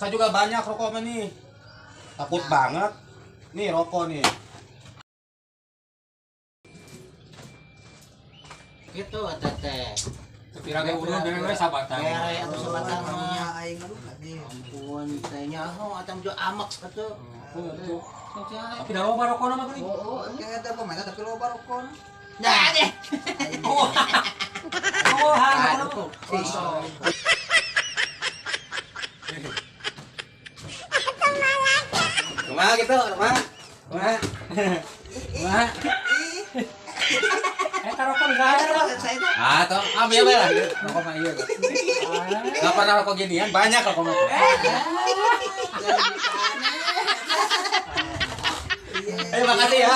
Mama juga banyak rokoknya nih. Takut banget. Nih rokok nih. Gitu teh. Pirang ulun dengan we sabatan. Bere atuh sabatang Karunya mah. aing aduh lagi. Ampun, teh nyaho atam jo amaks atuh. Tapi dah loba rokona mah geuning. Oh, kayak ada pemain tapi lo barokon. Nah, deh. Oh, Aduh. Rumah gitu, rumah. Rumah. Rumah. rokok enggak. Ah, toh ambil lah. Rokok mah iya. Enggak pernah rokok ginian, banyak rokok mah. Makasih ya.